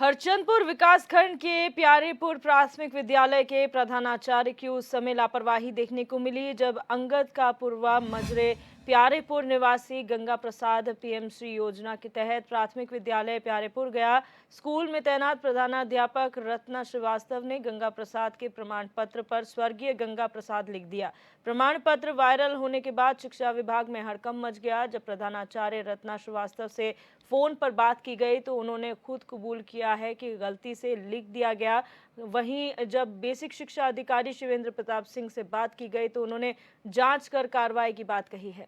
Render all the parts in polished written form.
हरचंदपुर विकासखंड के प्यारेपुर प्राथमिक विद्यालय के प्रधानाचार्य की उस समय लापरवाही देखने को मिली जब अंगद का पूर्वा मजरे प्यारेपुर निवासी गंगा प्रसाद पीएमश्री योजना के तहत प्राथमिक विद्यालय प्यारेपुर गया। स्कूल में तैनात प्रधानाध्यापक रत्ना श्रीवास्तव ने गंगा प्रसाद के प्रमाण पत्र पर स्वर्गीय गंगा प्रसाद लिख दिया। प्रमाण पत्र वायरल होने के बाद शिक्षा विभाग में हड़कंप मच गया। जब प्रधानाचार्य रत्ना श्रीवास्तव से फोन पर बात की गई तो उन्होंने खुद कबूल किया है कि गलती से लिख दिया गया। वहीं जब बेसिक शिक्षा अधिकारी शिवेंद्र प्रताप सिंह से बात की गई तो उन्होंने जांच कर कार्रवाई की बात कही है।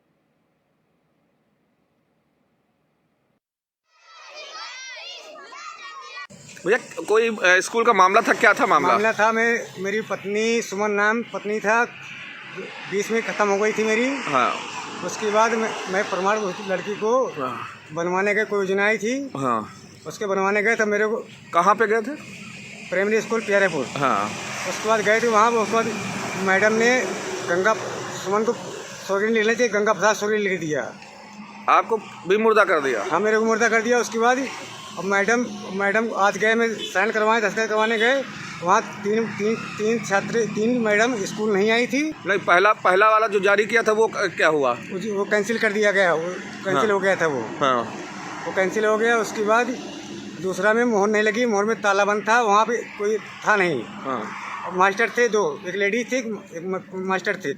भैया कोई स्कूल का मामला था, क्या था मामला? था मेरी पत्नी सुमन नाम पत्नी था, 20 में ख़त्म हो गई थी मेरी। हाँ। उसके बाद मैं प्रमाण लड़की को बनवाने की कोई योजना आई थी। हाँ। उसके बनवाने गए तो मेरे को कहाँ पे गए थे? Primary school Pyarepur. हाँ। उसके बाद गए थे वहाँ, उसके बाद मैडम ने गंगा सुमन को सोरी लिखने चाहिए, गंगा प्रसाद सोरी लिख दिया। आपको भी मुर्दा कर दिया? हाँ, मेरे को मुर्दा कर दिया। उसके बाद अब मैडम आज गए, मैं साइन करवाए, दस्तखत करवाने गए वहाँ। तीन मैडम स्कूल नहीं आई थी। नहीं, पहला वाला जो जारी किया था वो क्या हुआ? वो कैंसिल कर दिया गया, वो कैंसिल हो गया था वो। हाँ। वो कैंसिल हो गया। उसके बाद दूसरा में मोहर नहीं लगी, मोहर में ताला बंद था, वहाँ पे कोई था नहीं। हाँ। मास्टर थे दो, एक लेडी थी, एक मास्टर थे।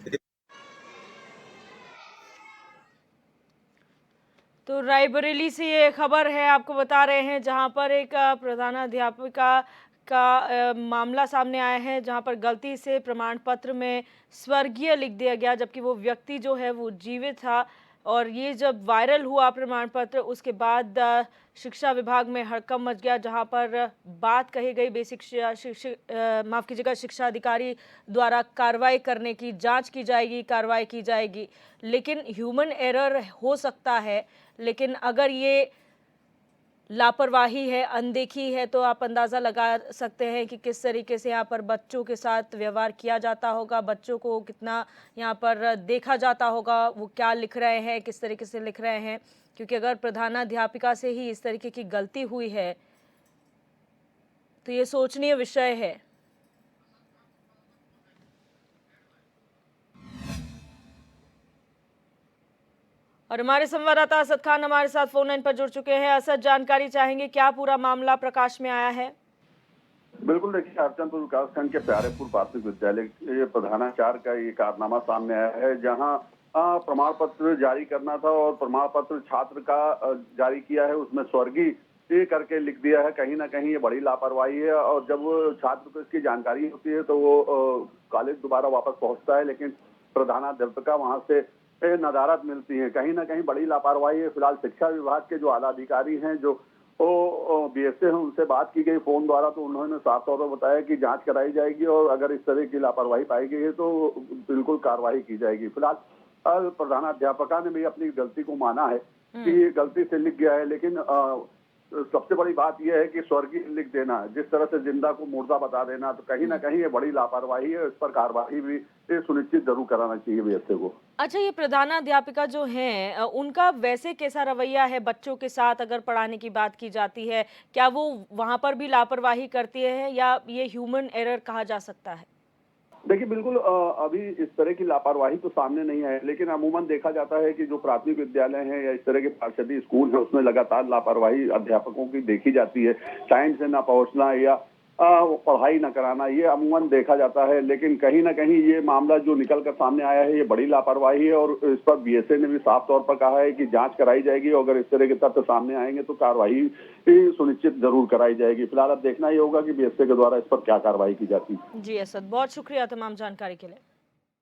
तो रायबरेली से ये खबर है, आपको बता रहे हैं, जहां पर एक प्रधानाध्यापिका का मामला सामने आया है, जहां पर गलती से प्रमाण पत्र में स्वर्गीय लिख दिया गया, जबकि वो व्यक्ति जो है वो जीवित था। और ये जब वायरल हुआ प्रमाण पत्र, उसके बाद शिक्षा विभाग में हड़कंप मच गया, जहां पर बात कही गई बेसिक माफ कीजिएगा शिक्षा अधिकारी द्वारा कार्रवाई करने की, जांच की जाएगी, कार्रवाई की जाएगी। लेकिन ह्यूमन एरर हो सकता है, लेकिन अगर ये लापरवाही है, अनदेखी है, तो आप अंदाज़ा लगा सकते हैं कि किस तरीके से यहाँ पर बच्चों के साथ व्यवहार किया जाता होगा, बच्चों को कितना यहाँ पर देखा जाता होगा, वो क्या लिख रहे हैं, किस तरीके से लिख रहे हैं। क्योंकि अगर प्रधानाध्यापिका से ही इस तरीके की गलती हुई है तो ये सोचनीय विषय है। और हमारे संवाददाता असद खान हमारे साथ फोन लाइन पर जुड़ चुके हैं। असद, जानकारी चाहेंगे, क्या पूरा मामला प्रकाश में आया है? बिल्कुल, देखिए, हरचंदपुर विकासखंड के प्यारेपुर प्राथमिक विद्यालय के प्रधानाचार्य का ये कारनामा सामने आया है, जहां प्रमाण पत्र जारी करना था और प्रमाण पत्र छात्र का जारी किया है, उसमें स्वर्गीय ये करके लिख दिया है। कहीं ना कहीं ये बड़ी लापरवाही है। और जब छात्र को इसकी जानकारी होती है तो वो कॉलेज दोबारा वापस पहुंचता है, लेकिन प्रधानाध्यापिका वहां से नदारत मिलती है। कहीं ना कहीं बड़ी लापरवाही है। फिलहाल शिक्षा विभाग के जो आला अधिकारी हैं, जो बीएसए हैं, उनसे बात की गई फोन द्वारा, तो उन्होंने साफ तौर पर बताया कि जांच कराई जाएगी और अगर इस तरह की लापरवाही पाई गई है तो बिल्कुल कार्रवाई की जाएगी। फिलहाल प्रधानाध्यापिका ने भी अपनी गलती को माना है कि गलती से लिख गया है, लेकिन सबसे बड़ी बात यह है कि स्वर्गीय लिख देना, जिस तरह से जिंदा को मुर्दा बता देना, तो कहीं ना कहीं ये बड़ी लापरवाही है। इस पर कार्रवाई भी सुनिश्चित जरूर कराना चाहिए बीएसए को। अच्छा, ये प्रधानाध्यापिका जो हैं, उनका वैसे कैसा रवैया है बच्चों के साथ? अगर पढ़ाने की बात की जाती है, क्या वो वहां पर भी लापरवाही करती है या ये ह्यूमन एरर कहा जा सकता है? देखिए, बिल्कुल अभी इस तरह की लापरवाही तो सामने नहीं है, लेकिन अमूमन देखा जाता है कि जो प्राथमिक विद्यालय हैं या इस तरह के पार्षदी स्कूल हैं, उसमें लगातार लापरवाही अध्यापकों की देखी जाती है। टाइम से ना पहुंचना या पढ़ाई न कराना, ये अमूमन देखा जाता है। लेकिन कहीं ना कहीं ये मामला जो निकल कर सामने आया है, ये बड़ी लापरवाही है और इस पर बीएसए ने भी साफ तौर पर कहा है कि जांच कराई जाएगी और अगर इस तरह के तथ्य सामने आएंगे तो कार्रवाई सुनिश्चित जरूर कराई जाएगी। फिलहाल अब देखना ही होगा कि बीएसए के द्वारा इस पर क्या कार्रवाई की जाती है। जी असद, बहुत शुक्रिया तमाम जानकारी के लिए।